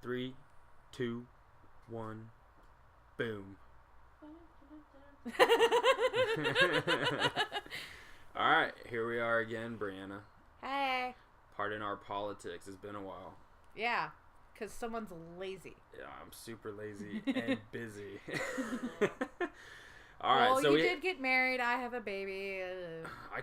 3, 2, 1, boom. Alright, here we are again, Brianna. Hey. Pardon our politics, it's been a while. Yeah, because someone's lazy. Yeah, I'm super lazy and busy. Alright, well, so you did get married, I have a baby. I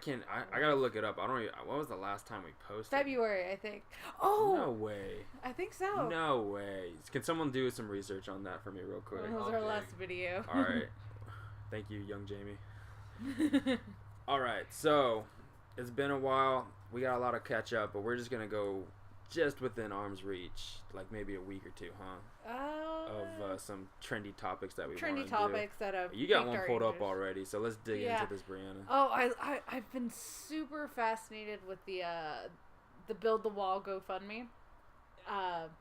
gotta look it up. I don't even, what was the last time we posted? February, I think. Oh! No way. I think so. No way. Can someone do some research on that for me real quick? That was our last video. Alright. Thank you, young Jamie. Alright, so it's been a while. We got a lot of catch up, but we're just gonna go just within arm's reach, like maybe a week or two, huh? Of some trendy topics that we want to do. Trendy topics that have. You got one pulled up already, so let's dig into this, Brianna. Oh, I've been super fascinated with the Build the Wall GoFundMe.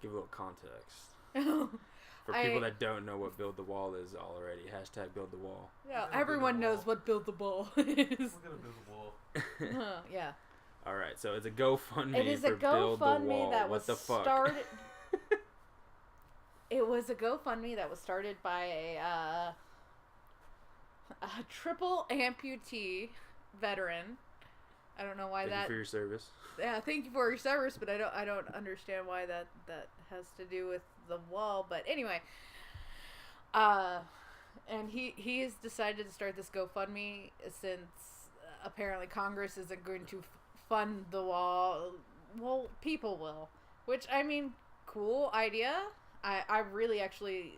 Give a little context. For people that don't know what Build the Wall is already, hashtag Build the Wall. Yeah, everyone knows what Build the Wall is. We're gonna build a wall. Yeah. All right, so it's a GoFundMe. It is for a GoFundMe Build the Wall. that what was the fuck? started. It was a GoFundMe that was started by a triple amputee veteran. I don't know why Thank you for your service. Yeah, thank you for your service, but I don't understand why that has to do with the wall. But anyway, and he has decided to start this GoFundMe since apparently Congress isn't going to fund the wall. Well, people will, which I mean, cool idea. I really actually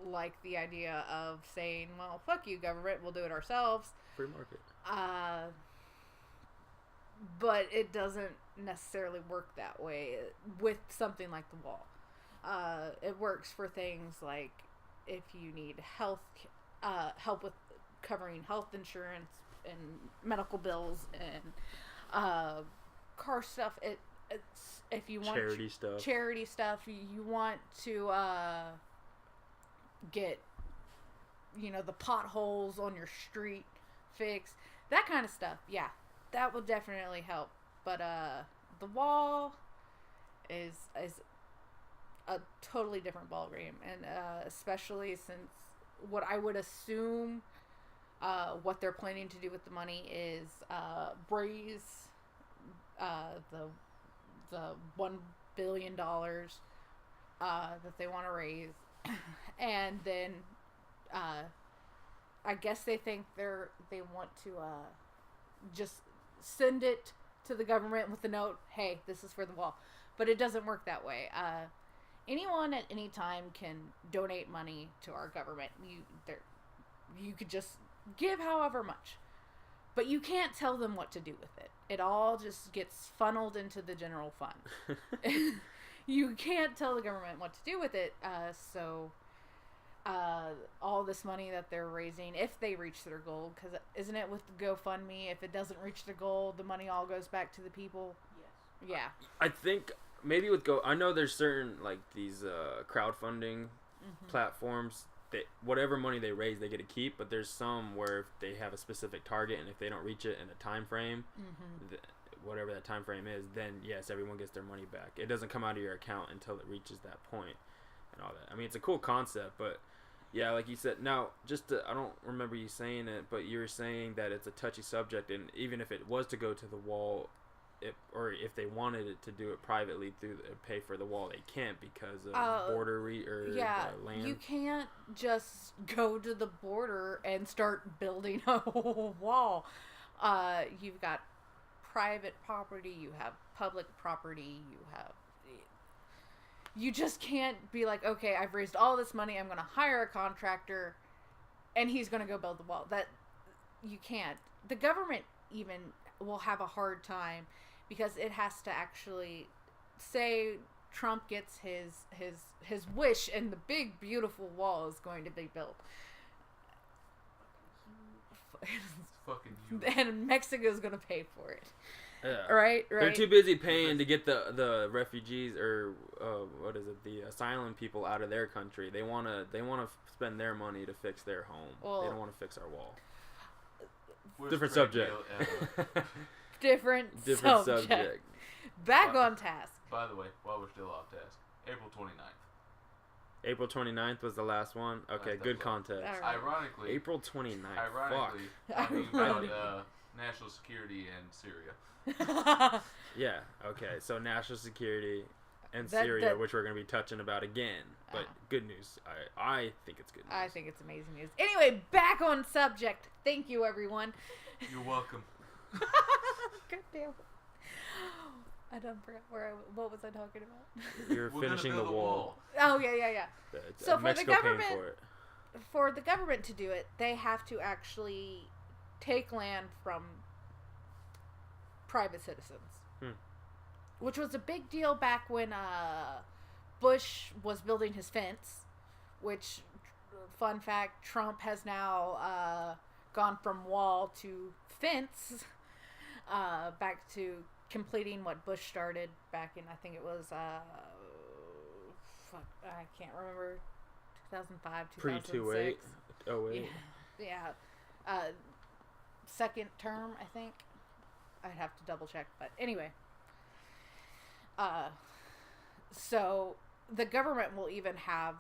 like the idea of saying, well, fuck you, government, we'll do it ourselves. Free market. But it doesn't necessarily work that way with something like the wall. It works for things like if you need help with covering health insurance and medical bills and car stuff. It's if you want charity stuff, you want to get the potholes on your street fixed, that kind of stuff. Yeah, that will definitely help. But the wall is a totally different ballgame, and especially since what I would assume what they're planning to do with the money is raise the $1 billion that they want to raise, and then I guess they think they want to just send it to the government with the note, hey, this is for the wall. But it doesn't work that way. Anyone at any time can donate money to our government. You could just give however much. But you can't tell them what to do with it. It all just gets funneled into the general fund. You can't tell the government what to do with it. So all this money that they're raising, if they reach their goal, because isn't it with the GoFundMe, if it doesn't reach the goal, the money all goes back to the people? Yes. Yeah. I think maybe with I know there's certain like these crowdfunding platforms that whatever money they raise they get to keep, but there's some where if they have a specific target and if they don't reach it in a time frame, whatever that time frame is, then yes, everyone gets their money back. It doesn't come out of your account until it reaches that point and all that. I mean, it's a cool concept, but yeah, like you said, now I don't remember you saying it, but you were saying that it's a touchy subject, and even if it was to go to the wall, or if they wanted it to do it privately pay for the wall, they can't because of border land. You can't just go to the border and start building a whole wall. You've got private property, you have public property, you just can't be like, okay, I've raised all this money, I'm going to hire a contractor and he's going to go build the wall. That you can't. The government even will have a hard time because it has to actually say Trump gets his wish and the big beautiful wall is going to be built. Fucking you. And Mexico's going to pay for it. Yeah. Right. They're too busy paying to get the refugees or the asylum people out of their country. They wanna spend their money to fix their home. Well, they don't want to fix our wall. Different subject. Different subject. Back on task. By the way, while we're still off task, April 29th. April 29th was the last one. Okay, Last good episode. context. All right. Ironically, April 29th. ironically, talking about national security and Syria. Yeah, okay. So national security and That- Syria, that- which we're going to be touching about again. But good news. I think it's good news. I think it's amazing news. Anyway, back on subject. Thank you, everyone. You're welcome. God damn. I done forgot what was I talking about? You're We're gonna finishing the build a wall. Oh yeah. So for the Mexico paying government- for it. For the government to do it, they have to actually take land from private citizens. Which was a big deal back when Bush was building his fence, which, fun fact, Trump has now gone from wall to fence, back to completing what Bush started back in, I think it was, I can't remember, 2005, 2006. Pre-28. Oh, wait. Yeah. Second term, I think. I'd have to double check, but anyway. So the government will even have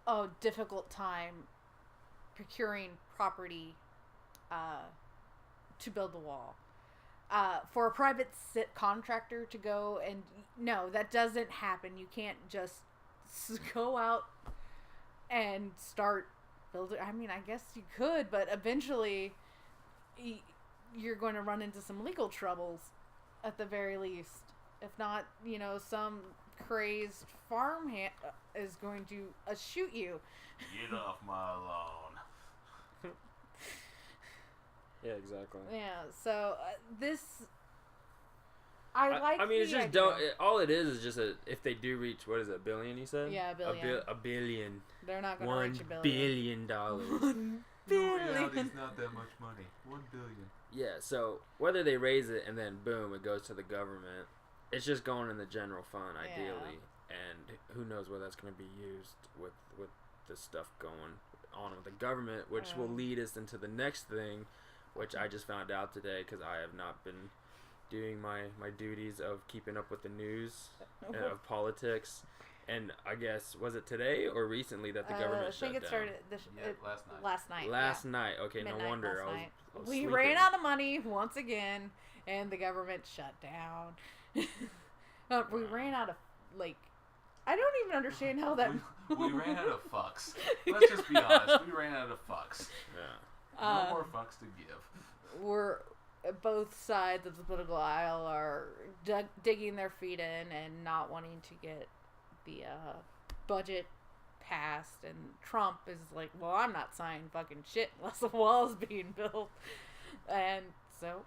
a difficult time procuring property to build the wall. For a private contractor to go and... No, that doesn't happen. You can't just go out and start building... I mean, I guess you could, but eventually you're going to run into some legal troubles at the very least. If not, some crazed farmhand is going to shoot you. Get off my lawn. Yeah, exactly. Yeah, so this... I mean, it's just all it is just if they do reach, what is it, $1 billion, you said? Yeah, $1 billion. A billion. They're not going to reach $1 $1 billion. billion. In reality, it's not that much money. $1 billion. Yeah, so whether they raise it and then boom, it goes to the government, it's just going in the general fund, ideally. And who knows where that's going to be used with the stuff going on with the government, which will lead us into the next thing, which I just found out today because I have not been doing my duties of keeping up with the news of politics. And I guess, was it today or recently that the government shut down? I think it started last night. Last night. Okay, Midnight no wonder. last night. I was We sleeping. ran out of money once again, and the government shut down. We ran out of, I don't even understand how that... We ran out of fucks. Let's just be honest. We ran out of fucks. Yeah. No more fucks to give. We're... Both sides of the political aisle are digging their feet in and not wanting to get the budget passed, and Trump is like, well, I'm not signing fucking shit unless the wall is being built. And so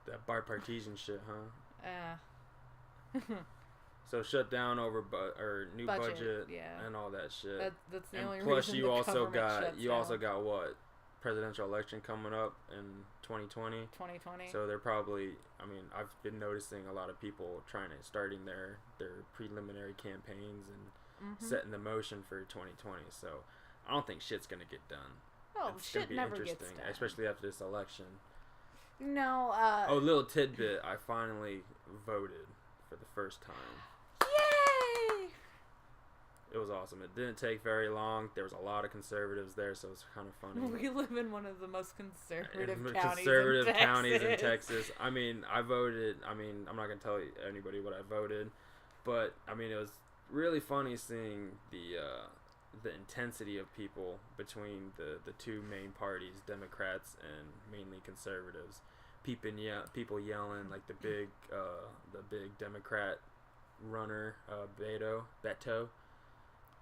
That bipartisan shit, huh? uh So shut down over new budget yeah. and all that shit. that's the And only plus reason you the also government got shuts down. got what? Presidential election coming up in 2020. 2020. So they're probably, I mean, I've been noticing a lot of people starting their preliminary campaigns and setting the motion for 2020. So I don't think shit's gonna get done. Oh, It's shit gonna be never interesting, gets done. especially after this election. No, Oh, little tidbit, I finally voted for the first time. Yay! It was awesome. It didn't take very long. There was a lot of conservatives there, so it was kind of funny. We live in one of the most conservative counties in Texas. I mean, I voted. I mean, I'm not gonna tell anybody what I voted, but I mean, it was really funny seeing the intensity of people between the two main parties, Democrats and mainly conservatives. People yelling like the big Democrat runner,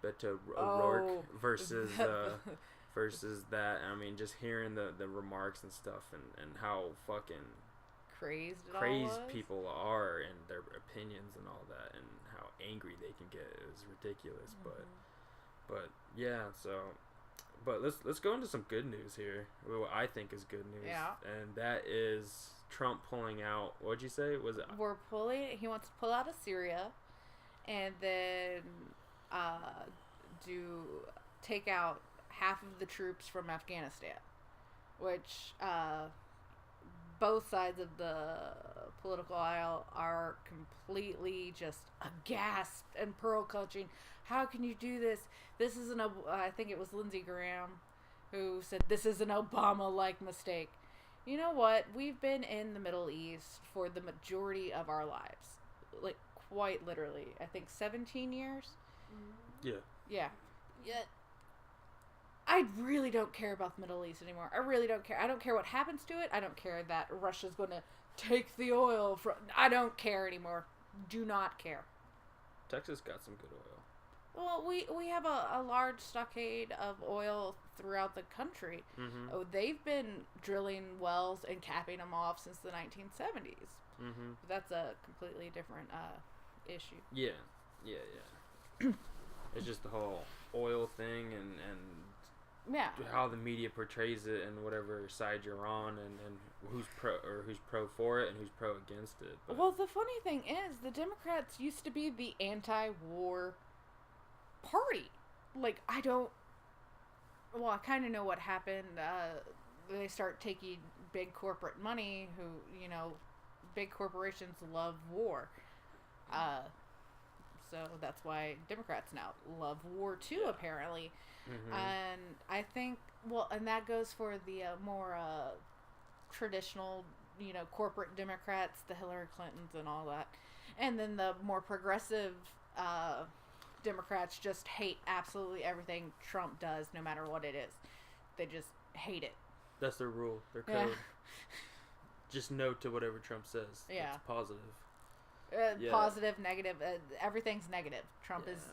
Beto O'Rourke versus that. I mean, just hearing the remarks and stuff and how fucking crazed people are and their opinions and all that and how angry they can get is ridiculous. But yeah, but let's go into some good news here. What I think is good news, and that is Trump pulling out. What'd you say? Was it? He wants to pull out of Syria, and then take out half of the troops from Afghanistan, which both sides of the political aisle are completely just aghast and pearl clutching. How can you do this? This is I think it was Lindsey Graham who said this is an Obama-like mistake. You know what? We've been in the Middle East for the majority of our lives. Like, quite literally. I think 17 years? Yeah. Yeah. Yet, I really don't care about the Middle East anymore. I really don't care. I don't care what happens to it. I don't care that Russia's going to take the oil from... I don't care anymore. Do not care. Texas got some good oil. Well, we have a large stockade of oil throughout the country. Mm-hmm. Oh, they've been drilling wells and capping them off since the 1970s. Mm-hmm. That's a completely different issue. Yeah. It's just the whole oil thing and Yeah. how the media portrays it and whatever side you're on and who's pro for it and who's pro against it. But Well, the funny thing is, the Democrats used to be the anti-war party. Like, I kind of know what happened. They start taking big corporate money big corporations love war. So that's why Democrats now love war too, apparently. Mm-hmm. And I think, and that goes for the more traditional, corporate Democrats, the Hillary Clintons and all that. And then the more progressive Democrats just hate absolutely everything Trump does, no matter what it is. They just hate it. That's their rule, their code. Yeah. Just no to whatever Trump says. Yeah. It's positive. Positive, negative, everything's negative. Trump is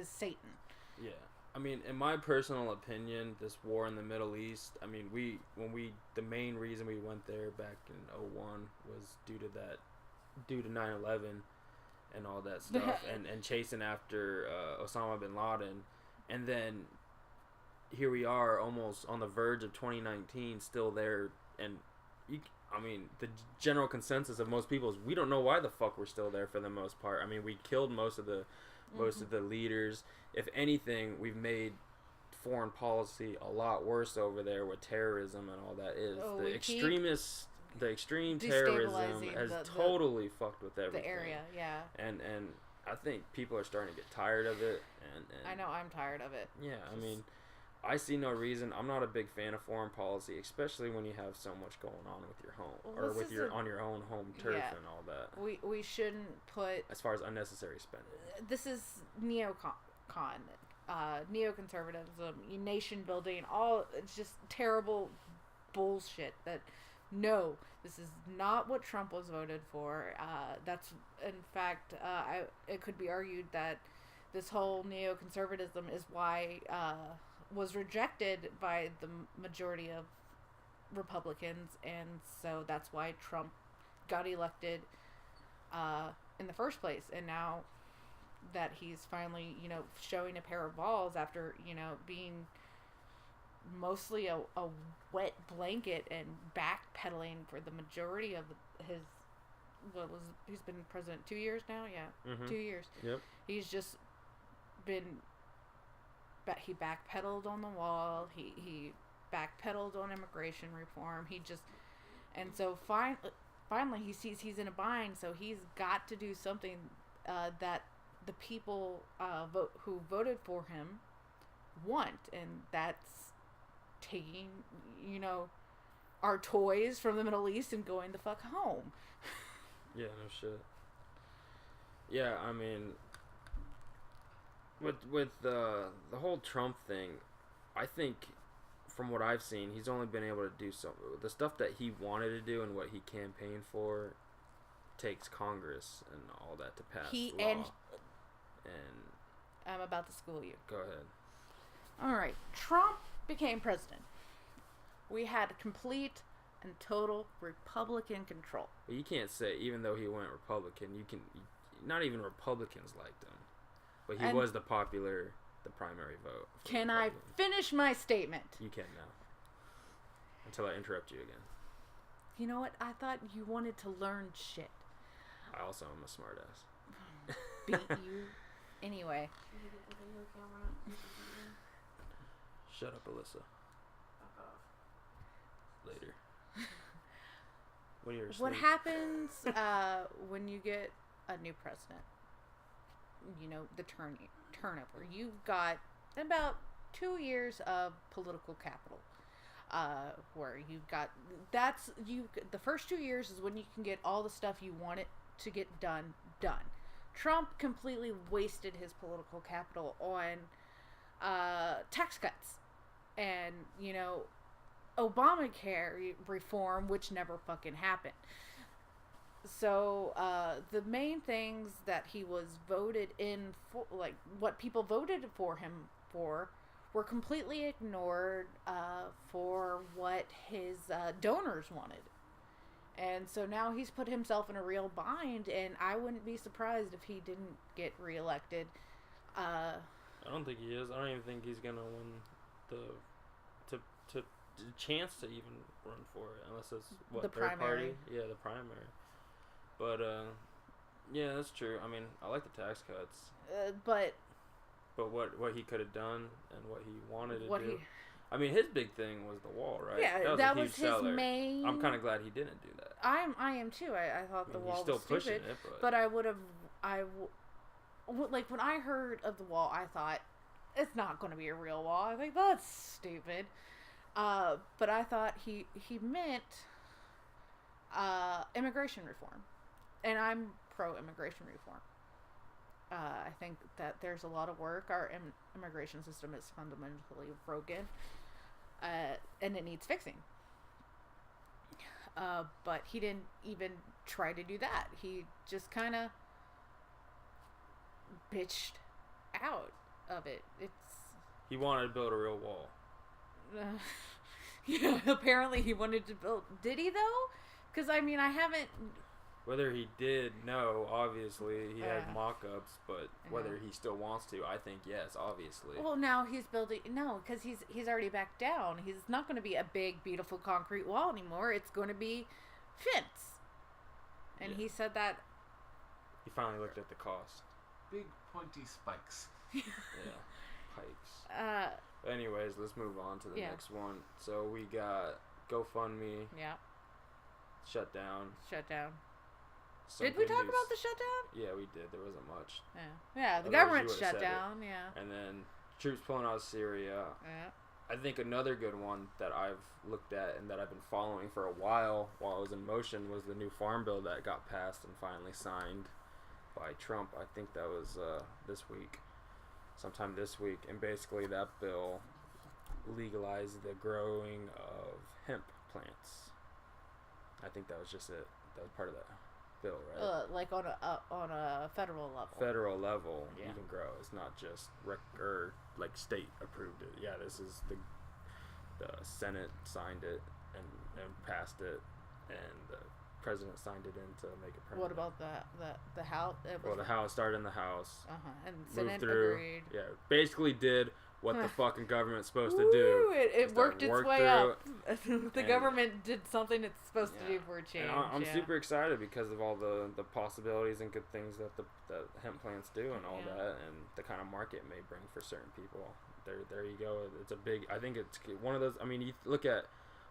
Satan. Yeah. I mean, in my personal opinion, this war in the Middle East, I mean, the main reason we went there back in 2001 was due to 9/11 and all that stuff, and chasing after Osama bin Laden, and then here we are almost on the verge of 2019, still there, and the general consensus of most people is we don't know why the fuck we're still there for the most part. I mean, we killed most of the leaders. If anything, we've made foreign policy a lot worse over there with terrorism and all that is. The extreme terrorism has totally fucked with everything. The area, yeah. And I think people are starting to get tired of it. And I know I'm tired of it. Yeah, I mean, I see no reason. I'm not a big fan of foreign policy, especially when you have so much going on with your home on your own home turf and all that. We shouldn't put, as far as unnecessary spending. This is neoconservatism, nation building, it's just terrible bullshit. No, this is not what Trump was voted for. That's, in fact, it could be argued that this whole neoconservatism is why was rejected by the majority of Republicans, and so that's why Trump got elected in the first place. And now that he's finally, showing a pair of balls after, being mostly a wet blanket and backpedaling for the majority of he's been president 2 years now? Yeah, 2 years. Yep. He's just been, he backpedaled on the wall, he backpedaled on immigration reform, and so finally he sees he's in a bind, so he's got to do something that the people who voted for him want, and that's taking, our toys from the Middle East and going the fuck home. Yeah, no shit. Yeah, I mean, with the whole Trump thing, I think from what I've seen, he's only been able to do some the stuff that he wanted to do and what he campaigned for takes Congress and all that to pass law. And I'm about to school you. Go ahead. All right, Trump became president. We had complete and total Republican control. But you can't say, even though he went Republican, not even Republicans liked him. But he was the primary vote. Can I finish my statement? You can now. Until I interrupt you again. You know what? I thought you wanted to learn shit. I also am a smartass. Beat you. Anyway. Shut up, Alyssa. Later. when you're What asleep. happens when you get a new president? You know, the turnover. You've got about 2 years of political capital. Where you've got the first 2 years is when you can get all the stuff you want it to get done. Trump completely wasted his political capital on tax cuts and, you know, Obamacare reform, which never fucking happened. So the main things that he was voted in for, like what people voted for him for, were completely ignored for what his donors wanted. And so now he's put himself in a real bind, and I wouldn't be surprised if he didn't get reelected. I don't think he is. I don't even think he's gonna win the chance to even run for it, unless it's The third primary. party. Yeah, the primary. But yeah, that's true. I mean, I like the tax cuts. But what he could have done and what he wanted to what do. he I mean, his big thing was the wall, right? yeah, that was was a huge his seller. main. I'm kind of glad he didn't do that. I am too. I thought I the mean, wall he's still was stupid, pushing it, but I would have. Like when I heard of the wall, I thought it's not going to be a real wall. I think that's stupid. But I thought he meant immigration reform, and I'm pro immigration reform. I think that there's a lot of work. Our immigration system is fundamentally broken, and it needs fixing. But he didn't even try to do that. He just kind of bitched out of it. He wanted to build a real wall. Yeah, apparently he wanted to build. Did he though? Because I mean, I haven't. Whether he did, no, obviously he had Yeah. mock-ups, but whether he still wants to, I think yes, obviously. Well, now he's building. No, because he's already backed down. He's not going to be a big, beautiful concrete wall anymore. It's going to be fence. And Yeah. he said that. He finally looked at the cost. Big pointy spikes. Yeah, pipes. Anyways, let's move on to the next one. So we got GoFundMe, Yeah. Shutdown. Did we talk about the shutdown? Yeah, we did. There wasn't much. Yeah. Yeah, the Otherwise government you would've shut said it. down. Yeah. And then troops pulling out of Syria. Yeah. I think another good one that I've looked at and that I've been following for a while it was in motion was the new farm bill that got passed and finally signed by Trump. I think that was sometime this week. And basically that bill legalized the growing of hemp plants. I think that was just it. That was part of that bill, right? Like on a federal level. Federal level, Yeah. you can grow. It's not just or like state approved it. Yeah, this is the Senate signed it and passed it, and the president signed it in to make it permanent. What about the House? Well, the House started in the House, And moved Senate through. agreed. Yeah, basically did what the fucking government's supposed to Woo, do. It worked its way through up. The and- government did something it's supposed to Yeah. do for a change. And I'm yeah. super excited because of all the possibilities and good things that the hemp plants do and all Yeah. that, and the kind of market it may bring for certain people. There you go. It's a big. I think it's one of those. I mean, you look at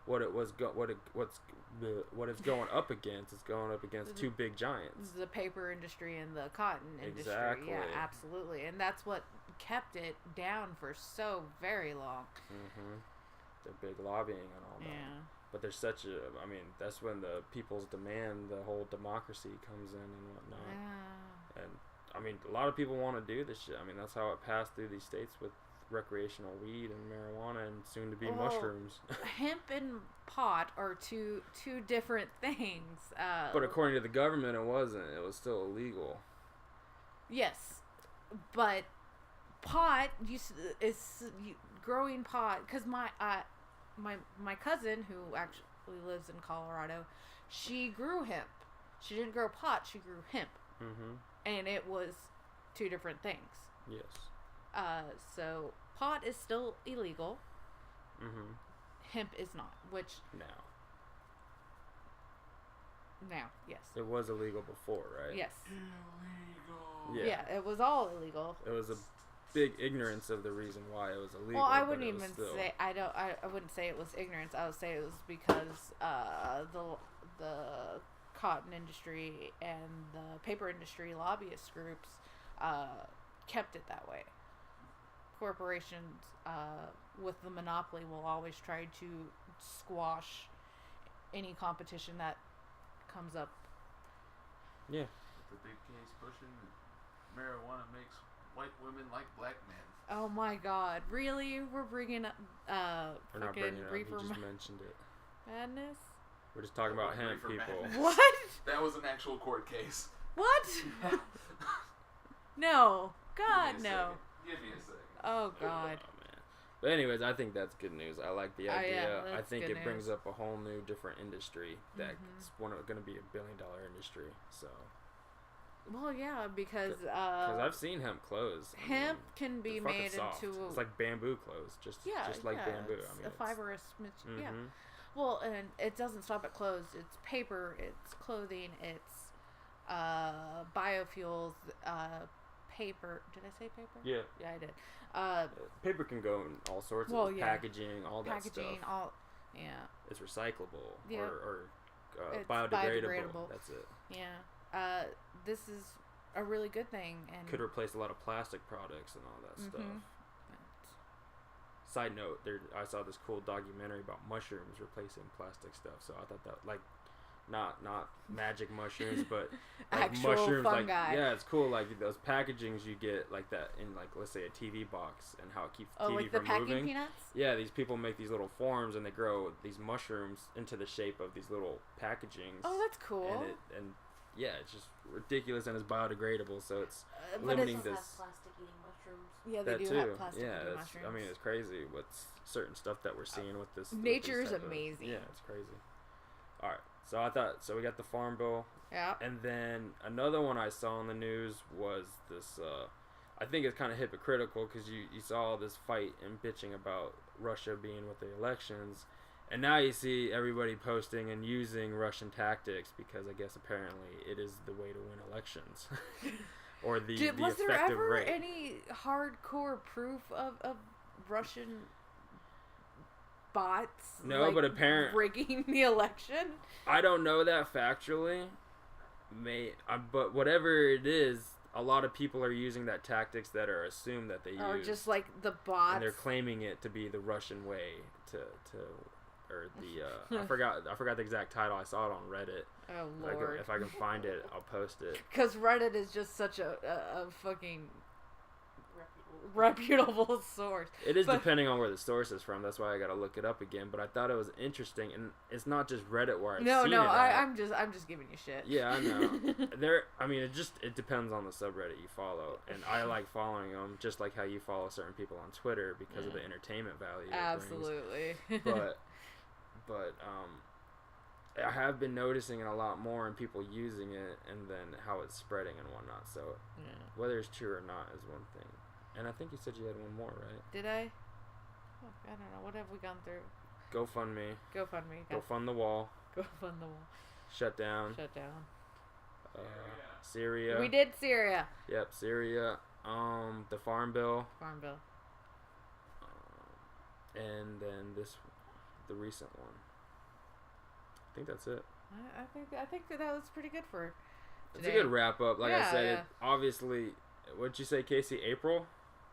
what it was what it's going up against. It's going up against two big giants. The paper industry and the cotton industry. Exactly. Yeah, absolutely. And that's what kept it down for so very long. Mm-hmm. The big lobbying and all that. Yeah. But there's such a. I mean, that's when the people's demand, the whole democracy comes in and whatnot. Yeah. And I mean, a lot of people want to do this shit. I mean, that's how it passed through these states with recreational weed and marijuana and soon to be mushrooms. Hemp and pot are two different things. But according to the government, it wasn't. It was still illegal. Yes, but pot growing pot, because my cousin, who actually lives in Colorado, she grew hemp. She didn't grow pot. She grew hemp. Mm-hmm. And it was two different things. Yes. So pot is still illegal. Mm-hmm. Hemp is not. Which now, yes. It was illegal before, right? Yes. Illegal. Yeah. Yeah, it was all illegal. It was a big ignorance of the reason why it was illegal. Well, I but wouldn't it was even still... say I wouldn't say it was ignorance. I would say it was because the cotton industry and the paper industry lobbyist groups kept it that way. Corporations with the monopoly will always try to squash any competition that comes up. Yeah. The big case pushing marijuana makes white women like black men. Oh my God! Really? We're bringing up We're not bringing it up. reefer You just mentioned it. madness. We're just talking about hemp, Reefer people. madness. What? That was an actual court case. What? No. God, Give me a no. second. Give me a second. Oh God. Oh, man. But anyways, I think that's good news. I like the Oh, idea. yeah, I that's think good it brings news. up a whole new, different industry that's Mm-hmm. going to be $1 billion industry. So, Well, yeah, because I've seen hemp clothes. I hemp mean, can be they're fucking made soft. into It's like bamboo clothes, just like bamboo. It's I mean, a it's, fibrous yeah. mhm. Well, and it doesn't stop at clothes. It's paper. It's clothing. It's biofuels. Paper. Did I say paper? Yeah. Yeah, I did. Paper can go in all sorts Well, of yeah. packaging, all that Packaging. stuff. All. Yeah. It's recyclable Yeah. or It's biodegradable. biodegradable. That's it. Yeah. This is a really good thing, and Could replace a lot of plastic products and all that stuff. Side note, I saw this cool documentary about mushrooms replacing plastic stuff. So I thought that, like, not magic mushrooms, but like Actual mushrooms, fungi. like, yeah, it's cool. Like those packagings you get, like that in, like, let's say a TV box, and how it keeps the TV like the from packing moving. peanuts. Yeah, these people make these little forms, and they grow these mushrooms into the shape of these little packagings. Oh, that's cool. And yeah, it's just ridiculous, and it's biodegradable, so it's But limiting it's- this. Plastic eating mushrooms. Yeah, they That do too. have plastic Yeah, eating that's, mushrooms. I mean, it's crazy with certain stuff that we're seeing with this. Nature with is these type amazing. yeah, it's crazy. All right, so we got the farm bill, Yeah. and then another one I saw in the news was this. I think it's kind of hypocritical because you saw all this fight and bitching about Russia being with the elections, and now you see everybody posting and using Russian tactics because I guess apparently it is the way to win elections. Or the Was there effective ever rate. any hardcore proof of Russian bots? No, like, but apparent- rigging the election. I don't know that factually. But whatever it is, a lot of people are using that tactics that are assumed that they Or use, just like the bots. and they're claiming it to be the Russian way to or the I forgot the exact title. I saw it on Reddit. Oh If Lord. if I can find it, I'll post it. Because Reddit is just such a fucking Reputable. reputable source. It is But- depending on where the source is from. That's why I gotta look it up again. But I thought it was interesting, and it's not just Reddit where I've No, seen no, it at. I'm just giving you shit. Yeah, I know. I mean, it depends on the subreddit you follow, and I like following them just like how you follow certain people on Twitter because of the entertainment value. it brings. Absolutely. But I have been noticing it a lot more and people using it, and then how it's spreading and whatnot. So Yeah. whether it's true or not is one thing. And I think you said you had one more, right? Did I? Oh, I don't know. What have we gone through? GoFundMe. GoFundMe. Go fund the wall. Go fund the wall. Shutdown. Shutdown. Syria. We did Syria. Yep, Syria. The farm bill. Farm bill. And then the recent one. I think that's it. I think that was pretty good for It's today. a good wrap up. Like I Yeah, said, yeah. It obviously, what'd you say, Casey? April?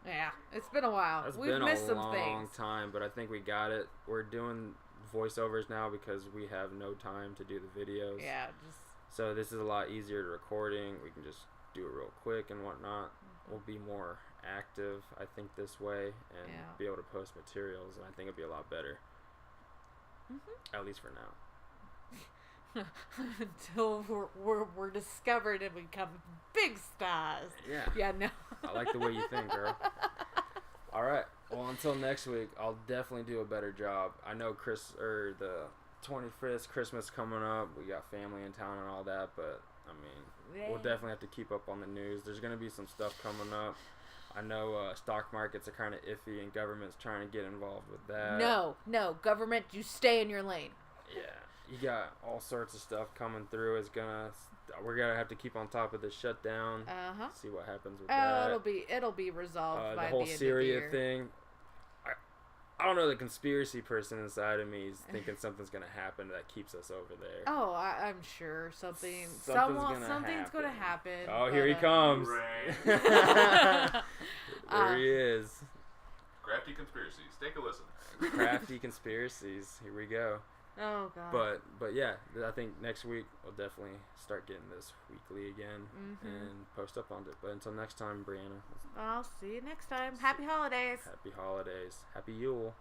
Yeah, it's been a while. That's We've been missed a some long things. time, but I think we got it. We're doing voiceovers now because we have no time to do the videos. Yeah, just So this is a lot easier to recording. We can just do it real quick and whatnot. We'll be more active, I think, this way, and Yeah. be able to post materials, and I think it'll be a lot better. At least for now. until we're discovered and we become big stars. Yeah. Yeah, no. I like the way you think, girl. All right. Well, until next week, I'll definitely do a better job. I know the 25th, Christmas coming up. We got family in town and all that, but I mean, we'll definitely have to keep up on the news. There's gonna be some stuff coming up. I know stock markets are kind of iffy, and government's trying to get involved with that. No, government, you stay in your lane. Yeah. you got all sorts of stuff coming through. We're gonna have to keep on top of this shutdown. See what happens with that. It'll be resolved by the whole the end Syria of the year. thing. I don't know. The conspiracy person inside of me is thinking something's gonna happen that keeps us over there. Oh, I'm sure something's gonna happen. Oh, here he comes. There he is. Crafty conspiracies. Take a listen. Crafty conspiracies. Here we go. Oh God. But yeah, I think next week we'll definitely start getting this weekly again and post up on it. But until next time, Brianna. I'll see you next time. Happy holidays. Happy holidays. Happy Yule.